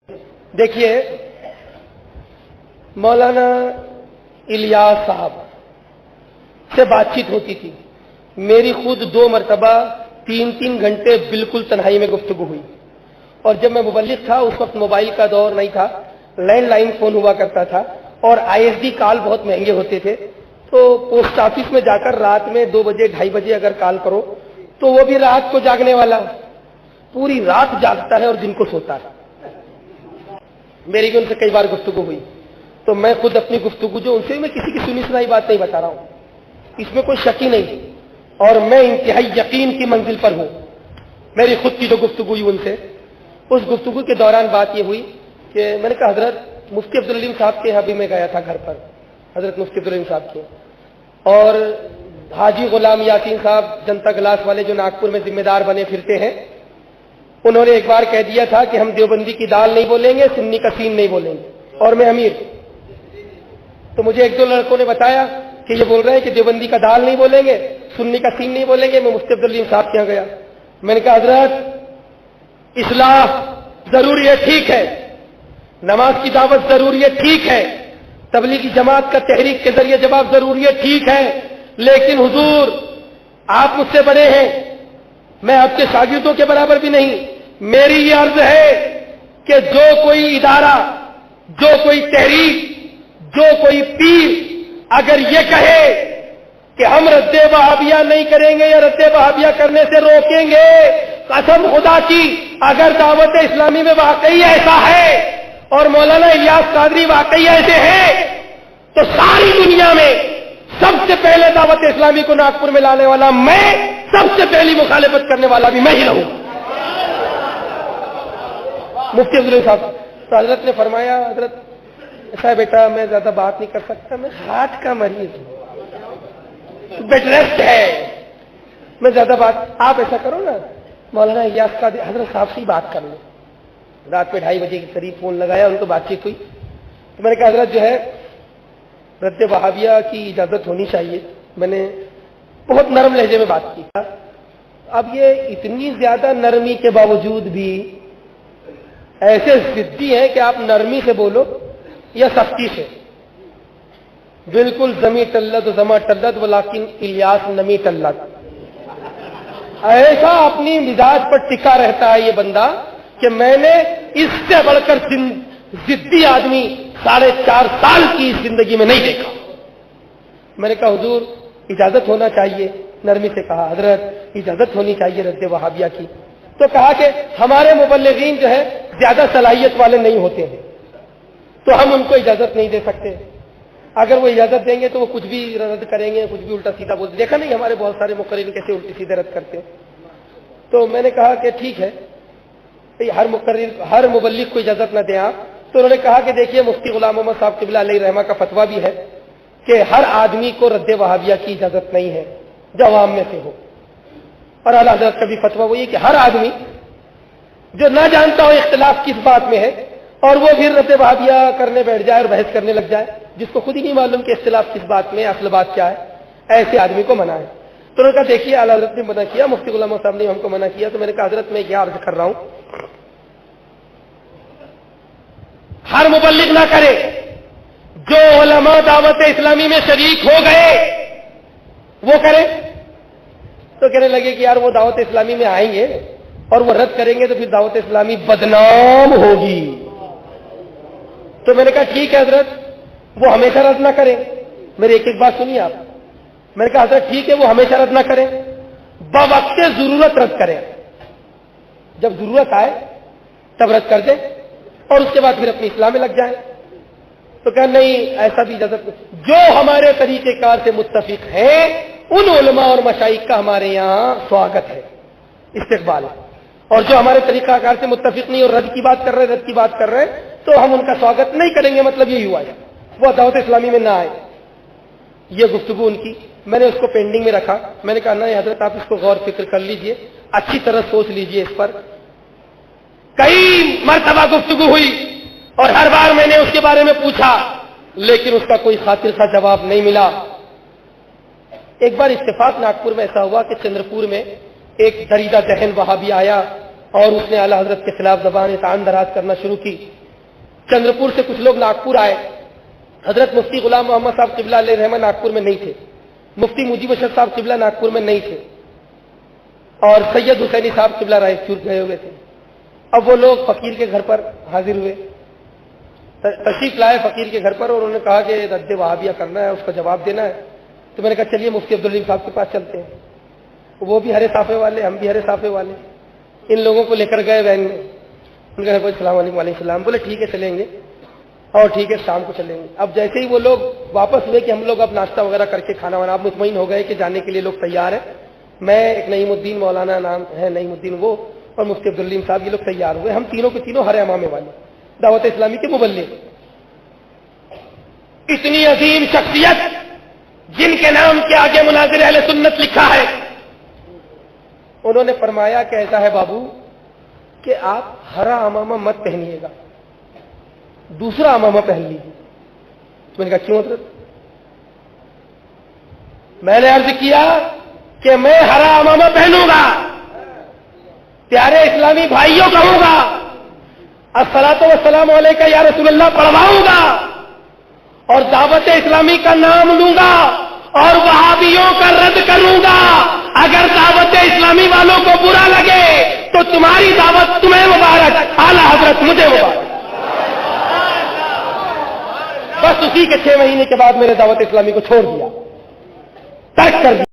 دیکھیے مولانا الیاس صاحب سے بات چیت ہوتی تھی، میری خود 2 مرتبہ 3 گھنٹے بالکل تنہائی میں گفتگو ہوئی، اور جب میں مبلغ تھا اس وقت موبائل کا دور نہیں تھا، لینڈ لائن فون ہوا کرتا تھا اور ISD کال بہت مہنگے ہوتے تھے، تو پوسٹ آفس میں جا کر رات میں 2 بجے 2:30 بجے اگر کال کرو تو وہ بھی رات کو جاگنے والا پوری رات جاگتا ہے اور دن کو سوتا ہے۔ میری بھی ان سے کئی بار گفتگو ہوئی، تو میں خود اپنی گفتگو جو ان سے میں کسی کی سنی سنائی بات نہیں بتا رہا ہوں، اس میں کوئی شک ہی نہیں، اور میں انتہائی یقین کی منزل پر ہوں۔ میری خود کی جو گفتگو ہوئی ان سے، اس گفتگو کے دوران بات یہ ہوئی کہ میں نے کہا حضرت مفتی عبدالعلیم صاحب کے یہاں بھی میں گیا تھا گھر پر، حضرت مفتی عبدالعلیم صاحب کے، اور حاجی غلام یاسین صاحب جنتا گلاس والے جو ناگپور میں ذمہ دار بنے پھرتے ہیں، انہوں نے ایک بار کہہ دیا تھا کہ ہم دیوبندی کی دال نہیں بولیں گے، سنی کا سین نہیں بولیں گے، اور میں امیر، تو مجھے 1-2 لڑکوں نے بتایا کہ یہ بول رہے ہیں کہ دیوبندی کا دال نہیں بولیں گے، سنی کا سین نہیں بولیں گے۔ میں مفتی عبدالعلیم صاحب کے یہاں گیا، میں نے کہا حضرت اصلاح ضروری ہے، ٹھیک ہے، نماز کی دعوت ضروری ہے، ٹھیک ہے، تبلیغی جماعت کا تحریک کے ذریعے جواب ضروری ہے، ٹھیک ہے، لیکن حضور آپ مجھ سے بڑے ہیں، میں آپ کے شاگردوں کے برابر بھی نہیں، میری یہ عرض ہے کہ جو کوئی ادارہ، جو کوئی تحریک، جو کوئی پیر اگر یہ کہے کہ ہم رد وہابیہ نہیں کریں گے یا رد وہابیہ کرنے سے روکیں گے، قسم خدا کی اگر دعوت اسلامی میں واقعی ایسا ہے اور مولانا الیاس قادری واقعی ایسے ہیں تو ساری دنیا میں سب سے پہلے دعوت اسلامی کو ناگپور میں لانے والا میں، سب سے پہلی مخالفت کرنے والا بھی میں ہی رہوں۔ مفتی عبدالعلیم صاحب تو حضرت نے فرمایا حضرت ایسا ہے بیٹا میں زیادہ بات نہیں کر سکتا، میں ہارٹ کا مریض ہوں، بیڈ ریسٹ ہے، میں زیادہ بات، آپ ایسا کرو نا مولانا الیاس قادری حضرت صاحب سے ہی بات کر لو۔ رات میں 2:30 بجے کے قریب فون لگایا، ان کو بات چیت ہوئی، تو میں نے کہا حضرت جو ہے رد وہابیہ کی اجازت ہونی چاہیے، میں نے بہت نرم لہجے میں بات کی۔ اب یہ اتنی زیادہ نرمی کے باوجود بھی ایسے ضدی ہیں کہ آپ نرمی سے بولو یا سختی سے، بالکل زمی ٹلت زما ٹلت ولیکن الیاس نمی ٹلت، ایسا اپنی مزاج پر ٹکا رہتا ہے یہ بندہ کہ میں نے اس سے بڑھ کر ضدی آدمی 4.5 سال کی اس زندگی میں نہیں دیکھا۔ میں نے کہا حضور اجازت ہونا چاہیے، نرمی سے کہا حضرت اجازت ہونی چاہیے رد وہابیہ کی، تو کہا کہ ہمارے مبلغین جو ہے زیادہ صلاحیت والے نہیں ہوتے ہیں تو ہم ان کو اجازت نہیں دے سکتے، اگر وہ اجازت دیں گے تو وہ کچھ بھی رد کریں گے، کچھ بھی الٹا سیدھا بولتے، دیکھا نہیں ہمارے بہت سارے مقررین کیسے الٹی سیدھے رد کرتے ہیں۔ تو میں نے کہا کہ ٹھیک ہے ہر مقرر ہر مبلغ کو اجازت نہ دیں آپ، تو انہوں نے کہا کہ دیکھیے مفتی غلام محمد صاحب قبلہ علیہ رحمہ کا فتویٰ بھی ہے کہ ہر آدمی کو رد وہابیہ کی اجازت نہیں ہے جو عوام میں سے ہو، اور اعلیٰ حضرت کا بھی فتویٰ وہی ہے کہ ہر آدمی جو نہ جانتا ہو اختلاف کس بات میں ہے اور وہ پھر رد وہابیہ کرنے بیٹھ جائے اور بحث کرنے لگ جائے جس کو خود ہی نہیں معلوم کہ اختلاف کس بات میں، اصل بات کیا ہے، ایسے آدمی کو منع ہے۔ تو انہوں نے کہا دیکھیے اعلیٰ حضرت نے منع کیا، مفتی غلام محمد صاحب نے ہم کو منع کیا، تو میں نے کہا حضرت میں کیا عرض کر رہا ہوں ہر مبلغ نہ کرے، جو علماء دعوت اسلامی میں شریک ہو گئے وہ کرے۔ تو کہنے لگے کہ یار وہ دعوت اسلامی میں آئیں گے اور وہ رد کریں گے تو پھر دعوت اسلامی بدنام ہوگی۔ تو میں نے کہا ٹھیک ہے حضرت وہ ہمیشہ رد نہ کریں، میری ایک بات سنیے آپ، میں نے کہا حضرت ٹھیک ہے وہ ہمیشہ رد نہ کریں، بوقت ضرورت رد کریں، جب ضرورت آئے تب رد کر دیں اور اس کے بعد پھر اپنی اصلاح میں لگ جائیں۔ تو کہا نہیں ایسا بھی اجازت نہیں، جو ہمارے طریقہ کار سے متفق ہیں ان علماء اور مشائخ کا ہمارے یہاں سواگت ہے، استقبال ہے، اور جو ہمارے طریقہ کار سے متفق نہیں اور رد کی بات کر رہے ہیں تو ہم ان کا سواگت نہیں کریں گے، مطلب یہی ہوا ہے وہ دعوت اسلامی میں نہ آئے۔ یہ گفتگو ان کی میں نے اس کو پینڈنگ میں رکھا، میں نے کہا نہیں حضرت آپ اس کو غور فکر کر لیجئے، اچھی طرح سوچ لیجئے اس پر۔ کئی مرتبہ گفتگو ہوئی اور ہر بار میں نے اس کے بارے میں پوچھا لیکن اس کا کوئی خاطر خواہ جواب نہیں ملا۔ ایک بار اتفاق ناگپور میں ایسا ہوا کہ چندرپور میں ایک دریدہ ذہن وہابی آیا اور اس نے اعلیٰ حضرت کے خلاف زبان طعن دراز کرنا شروع کی، چندرپور سے کچھ لوگ ناگپور آئے. حضرت مفتی غلام محمد صاحب قبلہ علیہ رحمہ ناگپور میں نہیں تھے, مفتی مجیب اشرف صاحب قبلہ ناگپور میں نہیں تھے, اور سید حسینی صاحب قبلہ رائے چور گئے ہوئے تھے. اب وہ لوگ فقیر کے گھر پر حاضر ہوئے, تشریف لائے فقیر کے گھر پر, اور انہوں نے کہا کہ رد وہابیہ کرنا ہے, اس کا جواب دینا ہے. تو میں نے کہا چلیے مفتی عبدالعلیم صاحب کے پاس چلتے ہیں. وہ بھی ہرے صافے والے, ہم بھی ہرے صافے والے. ان لوگوں کو لے کر گئے وین میں. ان کا السلام علیکم. وعلیکم السلام. بولے ٹھیک ہے چلیں گے, اور ٹھیک ہے شام کو چلیں گے. اب جیسے ہی وہ لوگ واپس ہوئے کہ ہم لوگ اب ناشتہ وغیرہ کر کے کھانا وانا, آپ مطمئن ہو گئے کہ جانے کے لیے لوگ تیار ہیں. میں, ایک نعیم الدین مولانا نام ہے, نعیم الدین وہ, اور مفتی عبدالعلیم صاحب, یہ لوگ تیار ہوئے. ہم تینوں کے تینوں ہر امامے والے, دعوت اسلامی کے مبلغ. اتنی عظیم شخصیت جن کے نام کے آگے مناظر اہل سنت لکھا ہے, انہوں نے فرمایا کہ ایسا ہے بابو کہ آپ ہرا امامہ مت پہنیے گا, دوسرا امامہ پہن لیجیے. میں نے کہا کیوں حضرت؟ میں نے عرض کیا کہ میں ہرا امامہ پہنوں گا, پیارے اسلامی بھائیوں کہوں گا الصلاۃ والسلام علیکہ یا رسول اللہ پڑھواؤں گا, اور دعوت اسلامی کا نام لوں گا, اور وہابیوں کا رد کروں گا. اگر دعوت اسلامی والوں کو برا لگے تو تمہاری دعوت تمہیں مبارک, اعلیٰ حضرت مجھے مبارک. بس اسی کے 6 مہینے کے بعد میں نے دعوت اسلامی کو چھوڑ دیا, ترک کر دیا.